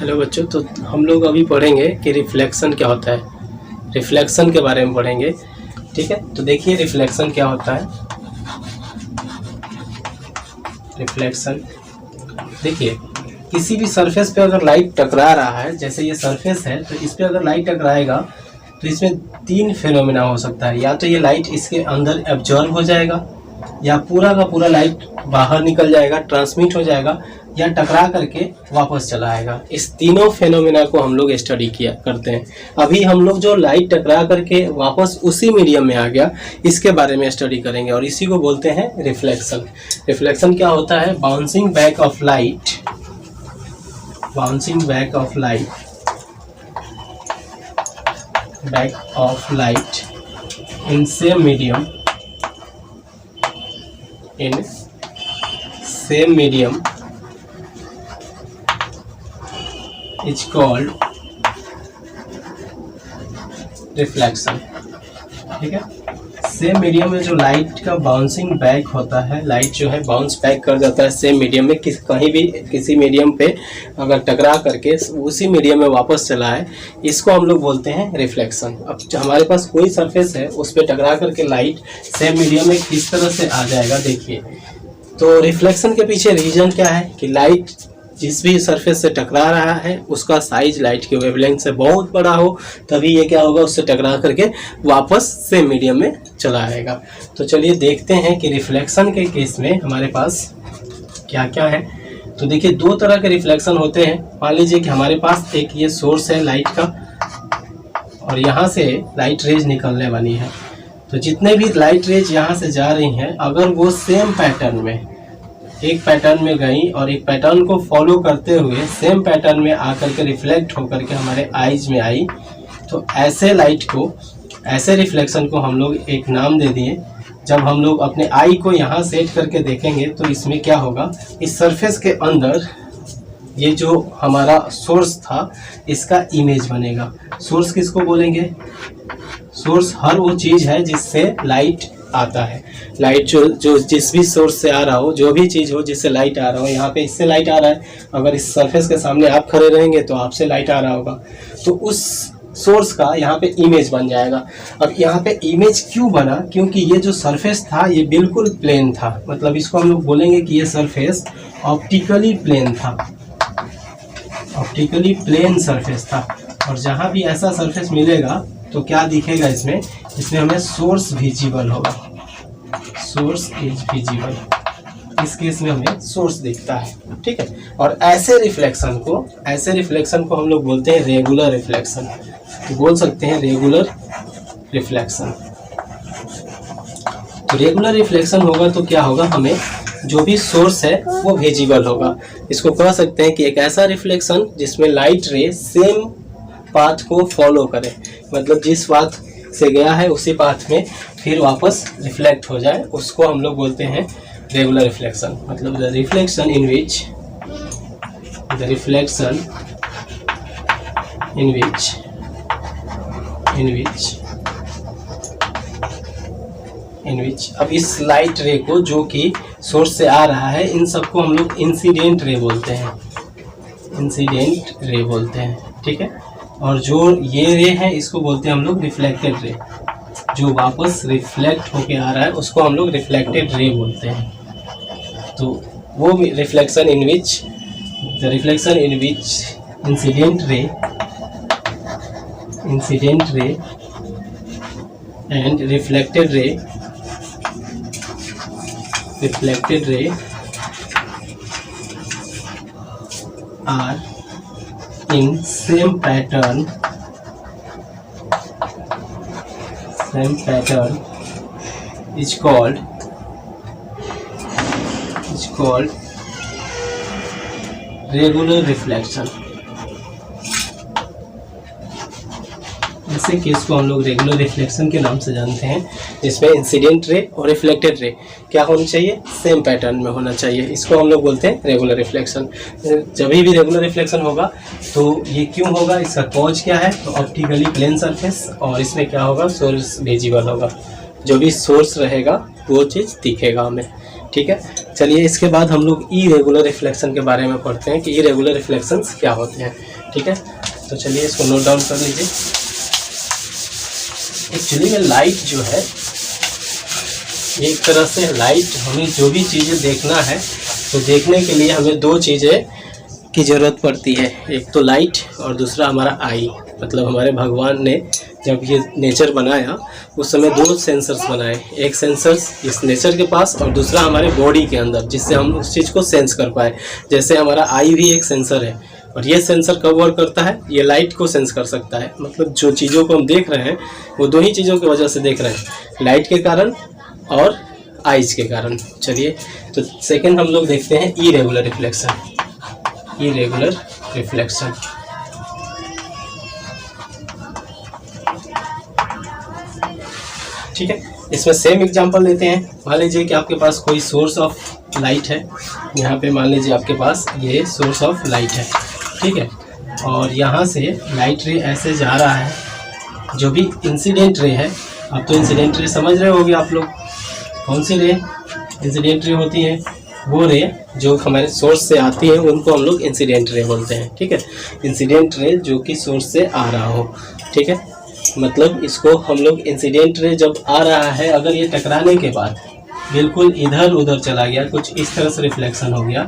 Hello बच्चों, तो हम लोग अभी पढ़ेंगे कि रिफ्लेक्शन क्या होता है। रिफ्लेक्शन के बारे में पढ़ेंगे, ठीक है। तो देखिए रिफ्लेक्शन क्या होता है। रिफ्लेक्शन देखिए, किसी भी सरफेस पे अगर लाइट टकरा रहा है, जैसे ये सरफेस है तो इस पे अगर लाइट टकराएगा तो इसमें तीन फिनोमेना हो सकता है। या तो ये लाइट इसके अंदर एब्जॉर्ब हो जाएगा, या पूरा का पूरा लाइट बाहर निकल जाएगा, ट्रांसमिट हो जाएगा, या टकरा करके वापस चला आएगा। इस तीनों फेनोमेना को हम लोग स्टडी किया करते हैं। अभी हम लोग जो लाइट टकरा करके वापस उसी मीडियम में आ गया, इसके बारे में स्टडी करेंगे और इसी को बोलते हैं रिफ्लेक्शन। रिफ्लेक्शन क्या होता है? Bouncing back of light, bouncing back of light, back of light in same medium, in same medium is called reflection। ठीक है, सेम मीडियम में जो लाइट का बाउंसिंग बैक होता है, लाइट जो है बाउंस बैक कर जाता है सेम मीडियम में, कहीं भी किसी मीडियम पे अगर टकरा करके उसी मीडियम में वापस चला है, इसको हम लोग बोलते हैं रिफ्लेक्शन। अब हमारे पास कोई सरफेस है, उस पर टकरा करके लाइट सेम मीडियम में किस तरह से आ जाएगा, देखिए। तो रिफ्लेक्शन के पीछे रीजन क्या है कि लाइट जिस भी सरफेस से टकरा रहा है उसका साइज लाइट के वेवलेंथ से बहुत बड़ा हो, तभी ये क्या होगा, उससे टकरा करके वापस सेम मीडियम में चला आएगा। तो चलिए देखते हैं कि रिफ्लेक्शन के केस में हमारे पास क्या क्या है। तो देखिए दो तरह के रिफ्लेक्शन होते हैं। मान लीजिए कि हमारे पास एक ये सोर्स है लाइट का और यहाँ से लाइट रेज निकलने वाली है। तो जितने भी लाइट रेज यहाँ से जा रही हैं, अगर वो सेम पैटर्न में, एक पैटर्न में गई और एक पैटर्न को फॉलो करते हुए सेम पैटर्न में आकर के रिफ्लेक्ट होकर के हमारे आईज में आई, तो ऐसे लाइट को, ऐसे रिफ्लेक्शन को हम लोग एक नाम दे दिए। जब हम लोग अपने आई को यहाँ सेट करके देखेंगे तो इसमें क्या होगा, इस सरफेस के अंदर ये जो हमारा सोर्स था इसका इमेज बनेगा। सोर्स किसको बोलेंगे? सोर्स हर वो चीज़ है जिससे लाइट आता है। लाइट जो जिस भी सोर्स से आ रहा हो, जो भी चीज़ हो जिससे लाइट आ रहा हो, यहाँ पे इससे लाइट आ रहा है, अगर इस सरफेस के सामने आप खड़े रहेंगे तो आपसे लाइट आ रहा होगा, तो उस सोर्स का यहाँ पे इमेज बन जाएगा। अब यहाँ पे इमेज क्यों बना? क्योंकि ये जो सरफेस था ये बिल्कुल प्लेन था, मतलब इसको हम लोग बोलेंगे कि ये सरफेस ऑप्टिकली प्लेन था, ऑप्टिकली प्लेन सरफेस था। और जहाँ भी ऐसा सरफेस मिलेगा तो क्या दिखेगा इसमें? इसमें हमें सोर्स विजिबल होगा, सोर्स इज विजिबल। इस केस में हमें सोर्स दिखता है, ठीक है। और ऐसे रिफ्लेक्शन को हम लोग बोलते हैं रेगुलर रिफ्लेक्शन, तो बोल सकते हैं रेगुलर रिफ्लेक्शन। तो रेगुलर रिफ्लेक्शन होगा तो क्या होगा, हमें जो भी सोर्स है वो विजिबल होगा। इसको कह सकते हैं कि एक ऐसा रिफ्लेक्शन जिसमें लाइट रे सेम पाथ को फॉलो करे, मतलब जिस पाथ से गया है उसी पाथ में फिर वापस रिफ्लेक्ट हो जाए, उसको हम लोग बोलते हैं रेगुलर रिफ्लेक्शन। मतलब द रिफ्लेक्शन इन विच अब इस लाइट रे को जो कि सोर्स से आ रहा है, इन सबको हम लोग इंसिडेंट रे बोलते हैं, इंसिडेंट रे बोलते हैं, ठीक है। और जो ये रे है इसको बोलते हैं हम लोग रिफ्लेक्टेड रे, जो वापस रिफ्लेक्ट होके आ रहा है उसको हम लोग रिफ्लेक्टेड रे बोलते हैं। तो वो reflection in which incident ray and reflected ray are in same pattern is called regular reflection। ऐसे केस को हम लोग रेगुलर रिफ्लेक्शन के नाम से जानते हैं, जिसमें इंसिडेंट रे और रिफ्लेक्टेड रे क्या होनी चाहिए, सेम पैटर्न में होना चाहिए। इसको हम लोग बोलते हैं रेगुलर रिफ्लेक्शन। जब भी रेगुलर रिफ्लेक्शन होगा तो ये क्यों होगा, इसका कॉज क्या है, तो ऑप्टिकली प्लेन सरफेस, और इसमें क्या होगा, सोर्स विजिबल होगा। जो भी सोर्स रहेगा वो चीज़ दिखेगा हमें। ठीक है। चलिए इसके बाद हम लोग इरेगुलर रिफ्लेक्शन के बारे में पढ़ते हैं कि इरेगुलर रिफ्लेक्शंस क्या होते हैं। ठीक है, तो चलिए इसको नोट डाउन कर लीजिए। एक्चुअली में लाइट जो है, एक तरह से लाइट, हमें जो भी चीज़ें देखना है तो देखने के लिए हमें दो चीज़ें की ज़रूरत पड़ती है, एक तो लाइट और दूसरा हमारा आई। मतलब हमारे भगवान ने जब ये नेचर बनाया उस समय दो सेंसर्स बनाए, एक सेंसर्स इस नेचर के पास और दूसरा हमारे बॉडी के अंदर, जिससे हम उस चीज़ को सेंस कर पाए। जैसे हमारा आई भी एक सेंसर है और ये सेंसर कब वर्क करता है, ये लाइट को सेंस कर सकता है। मतलब जो चीज़ों को हम देख रहे हैं वो दो ही चीज़ों की वजह से देख रहे हैं, लाइट के कारण और आइज के कारण। चलिए तो सेकंड हम लोग देखते हैं इरेगुलर रिफ्लेक्शन। इरेगुलर रिफ्लेक्शन, ठीक है। इसमें सेम एग्जांपल लेते हैं। मान लीजिए कि आपके पास कोई सोर्स ऑफ लाइट है, यहाँ पे मान लीजिए आपके पास ये सोर्स ऑफ लाइट है, ठीक है। और यहाँ से लाइट रे ऐसे जा रहा है, जो भी इंसिडेंट रे है, अब तो इंसिडेंट रे समझ रहे होंगे आप लोग, कौन सी रे इंसिडेंट रे होती है, वो रे जो हमारे सोर्स से आती है उनको हम लोग इंसिडेंट रे बोलते हैं, ठीक है। इंसिडेंट रे जो कि सोर्स से आ रहा हो, ठीक है। मतलब इसको हम लोग इंसिडेंट रे जब आ रहा है, अगर ये टकराने के बाद बिल्कुल इधर उधर चला गया, कुछ इस तरह से रिफ्लेक्शन हो गया,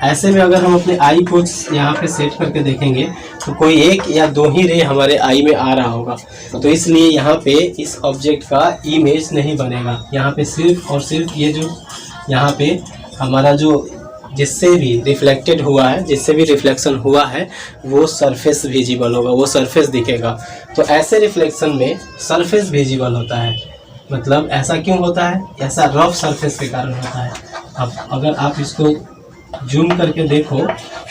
ऐसे में अगर हम अपने आई को यहाँ पे सेट करके देखेंगे तो कोई एक या दो ही रे हमारे आई में आ रहा होगा। तो इसलिए यहाँ पे इस ऑब्जेक्ट का इमेज नहीं बनेगा। यहाँ पे सिर्फ और सिर्फ ये जो यहाँ पे हमारा जो जिससे भी रिफ्लेक्टेड हुआ है, जिससे भी रिफ्लेक्शन हुआ है, वो सरफेस विजिबल होगा, वो सरफेस दिखेगा। तो ऐसे रिफ्लेक्शन में सरफेस विजिबल होता है। मतलब ऐसा क्यों होता है, ऐसा रफ सरफेस के कारण होता है। अब अगर आप इसको जूम करके देखो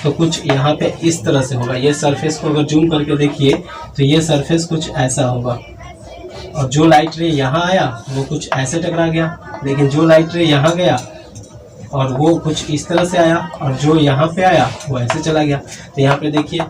तो कुछ यहाँ पे इस तरह से होगा। ये सरफेस को अगर जूम करके देखिए तो ये सरफेस कुछ ऐसा होगा, और जो लाइट रे यहाँ आया वो कुछ ऐसे टकरा गया, लेकिन जो लाइट रे यहाँ गया और वो कुछ इस तरह से आया, और जो यहाँ पे आया वो ऐसे चला गया। तो यहाँ पे देखिए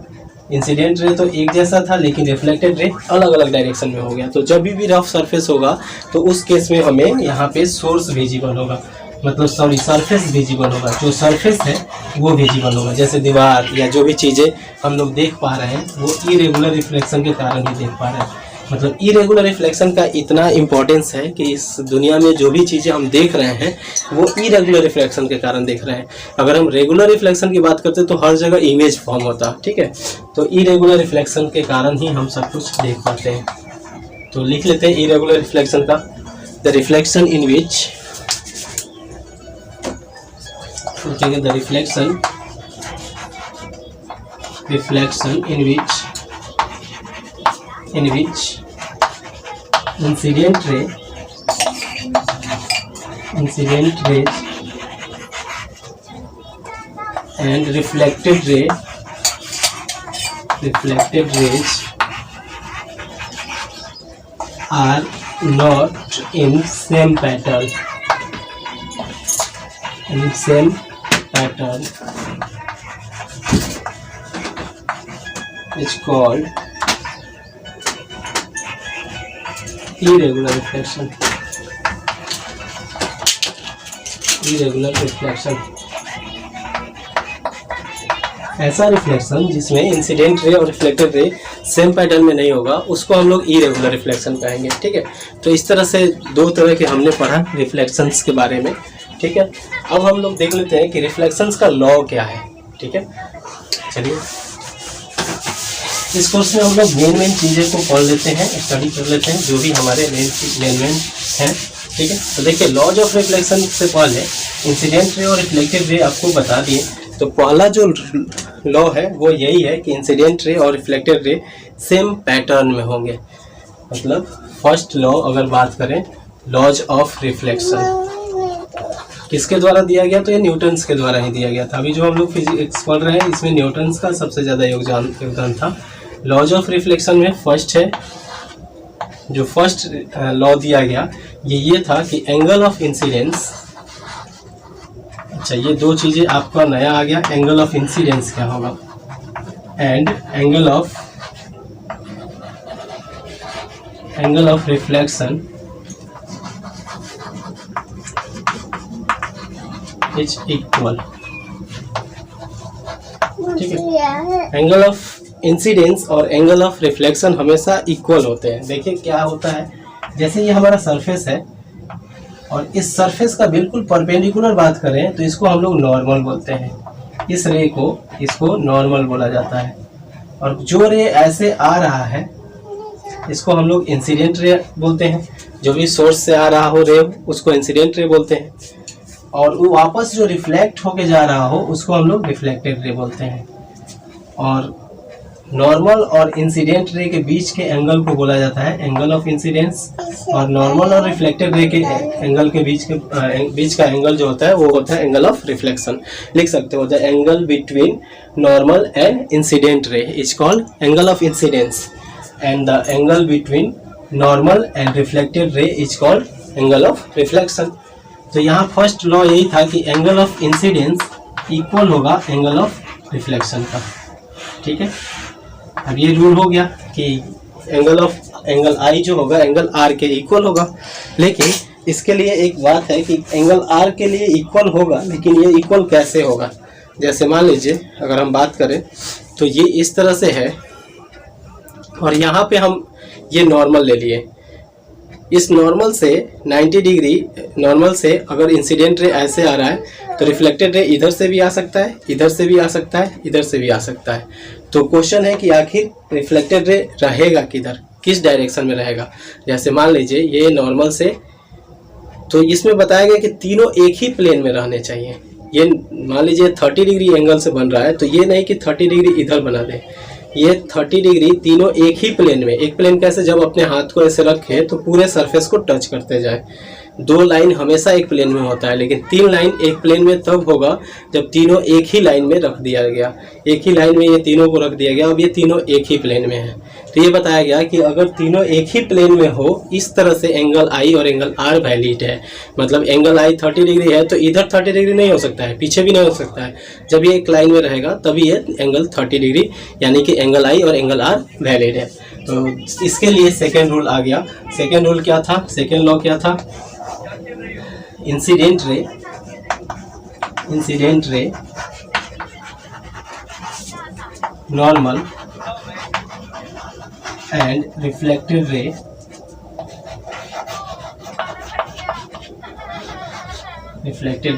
इंसिडेंट रे तो एक जैसा था, लेकिन रिफ्लेक्टेड रे अलग अलग डायरेक्शन में हो गया। तो जब भी रफ सरफेस होगा तो उस केस में हमें यहाँ पे सोर्स विजिबल होगा, मतलब सॉरी सरफेस विजिबल होगा। जो सरफेस है वो विजिबल होगा, जैसे दीवार या जो भी चीज़ें हम लोग देख पा रहे हैं वो इरेगुलर रिफ्लेक्शन के कारण ही देख पा रहे हैं। मतलब इरेगुलर रिफ्लेक्शन का इतना इम्पोर्टेंस है कि इस दुनिया में जो भी चीज़ें हम देख रहे हैं वो इरेगुलर रिफ्लेक्शन के कारण देख रहे हैं। अगर हम रेगुलर रिफ्लेक्शन की बात करते तो हर जगह इमेज फॉर्म होता, ठीक है। तो इरेगुलर रिफ्लेक्शन के कारण ही हम सब कुछ देख पाते हैं। तो लिख लेते हैं इरेगुलर रिफ्लेक्शन का, the reflection in which the reflection in which incident rays and reflected rays are not in same pattern. Is called irregular reflection. ऐसा रिफ्लेक्शन जिसमें इंसिडेंट रे और रिफ्लेक्टेड रे सेम पैटर्न में नहीं होगा, उसको हम लोग इरेगुलर रिफ्लेक्शन कहेंगे, ठीक है। तो इस तरह से दो तरह के हमने पढ़ा रिफ्लेक्शंस के बारे में, ठीक है। अब हम लोग देख लेते हैं कि रिफ्लेक्शंस का लॉ क्या है, ठीक है। चलिए इस कोर्स में हम लोग मेन चीज़ें को पढ़ लेते हैं, स्टडी कर लेते हैं, जो भी हमारे मेन हैं, ठीक है। तो देखिए लॉज ऑफ रिफ्लेक्शन से पहले इंसिडेंट रे और रिफ्लेक्टेड रे आपको बता दिए। तो पहला जो लॉ है वो यही है कि इंसिडेंट रे और रिफ्लेक्टेड रे सेम पैटर्न में होंगे। मतलब फर्स्ट लॉ अगर बात करें, लॉज ऑफ रिफ्लेक्शन किसके द्वारा दिया गया, तो ये न्यूटन्स के द्वारा ही दिया गया था। अभी जो हम लोग फिजिक्स पढ़ रहे हैं इसमें न्यूटन्स का सबसे ज़्यादा योगदान था। लॉज ऑफ रिफ्लेक्शन में फर्स्ट है, जो फर्स्ट लॉ दिया गया ये था कि एंगल ऑफ इंसिडेंस, अच्छा ये दो चीज़ें आपका नया आ गया, एंगल ऑफ इंसिडेंस क्या होगा and angle of reflection is equal. ठीक है, एंगल ऑफ इंसिडेंस और एंगल ऑफ रिफ्लेक्शन हमेशा इक्वल होते हैं। देखिए क्या होता है, जैसे ये हमारा सरफेस है और इस सरफेस का बिल्कुल परपेंडिकुलर बात करें तो इसको हम लोग नॉर्मल बोलते हैं। इस रे को, इसको नॉर्मल बोला जाता है। और जो रे ऐसे आ रहा है इसको हम लोग इंसिडेंट रे बोलते हैं। जो भी सोर्स से आ रहा हो रे उसको इंसिडेंट रे बोलते हैं। और वो वापस जो रिफ्लेक्ट होके जा रहा हो उसको हम लोग रिफ्लेक्टेड रे बोलते हैं। और नॉर्मल और इंसिडेंट रे के बीच के एंगल को बोला जाता है एंगल ऑफ इंसिडेंस। और नॉर्मल और रिफ्लेक्टेड रे के एंगल के बीच का एंगल जो होता है वो होता है एंगल ऑफ रिफ्लेक्शन। लिख सकते हो the angle between normal and incident ray is called angle of incidence and the angle between normal and reflected रे is called angle of reflection. तो यहाँ फर्स्ट लॉ यही था कि एंगल ऑफ इंसिडेंस इक्वल होगा एंगल ऑफ रिफ्लेक्शन का। ठीक है, अब ये रूल हो गया कि एंगल आई जो होगा एंगल आर के इक्वल होगा। लेकिन इसके लिए एक बात है कि एंगल आर के लिए इक्वल होगा, लेकिन ये इक्वल कैसे होगा। जैसे मान लीजिए अगर हम बात करें तो ये इस तरह से है और यहाँ पे हम ये नॉर्मल ले लिए। इस नॉर्मल से 90 डिग्री नॉर्मल से अगर इंसिडेंट रे ऐसे आ रहा है तो रिफ्लेक्टेड रे इधर से भी आ सकता है, इधर से भी आ सकता है, इधर से भी आ सकता है। तो क्वेश्चन है कि आखिर रिफ्लेक्टेड रे रहेगा किधर, किस डायरेक्शन में रहेगा। जैसे मान लीजिए ये नॉर्मल से, तो इसमें बताया गया कि तीनों एक ही प्लेन में रहने चाहिए। ये मान लीजिए 30 डिग्री एंगल से बन रहा है तो ये नहीं कि 30 डिग्री इधर बना दे, ये 30 डिग्री तीनों एक ही प्लेन में। एक प्लेन कैसे, जब अपने हाथ को ऐसे रखे तो पूरे सरफेस को टच करते जाए। दो लाइन हमेशा एक प्लेन में होता है, लेकिन तीन लाइन एक प्लेन में तब होगा जब तीनों एक ही लाइन में रख दिया गया। एक ही लाइन में ये तीनों को रख दिया गया, अब ये तीनों एक ही प्लेन में है। तो ये बताया गया कि अगर तीनों एक ही प्लेन में हो इस तरह से एंगल आई और एंगल आर वैलिड है। मतलब एंगल आई 30 डिग्री है तो इधर 30 डिग्री नहीं हो सकता है, पीछे भी नहीं हो सकता है। जब ये एक लाइन में रहेगा तभी ये एंगल 30 डिग्री यानी कि एंगल आई और एंगल आर वैलिड है। तो इसके लिए सेकेंड रूल आ गया। सेकेंड रूल क्या था, सेकेंड लॉ क्या था, incident ray normal and reflected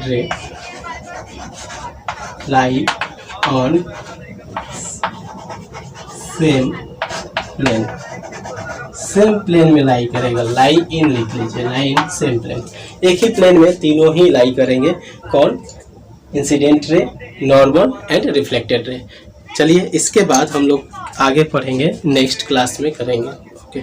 रे लाई ऑन सेम प्लेन में लाई करेगा। लाई इन लिख लीजिए, लाई इन सेम प्लेन। एक ही प्लेन में तीनों ही लाई करेंगे। कौन, incident ray, normal and reflected रे। चलिए इसके बाद हम लोग आगे पढ़ेंगे, नेक्स्ट क्लास में करेंगे। ओके।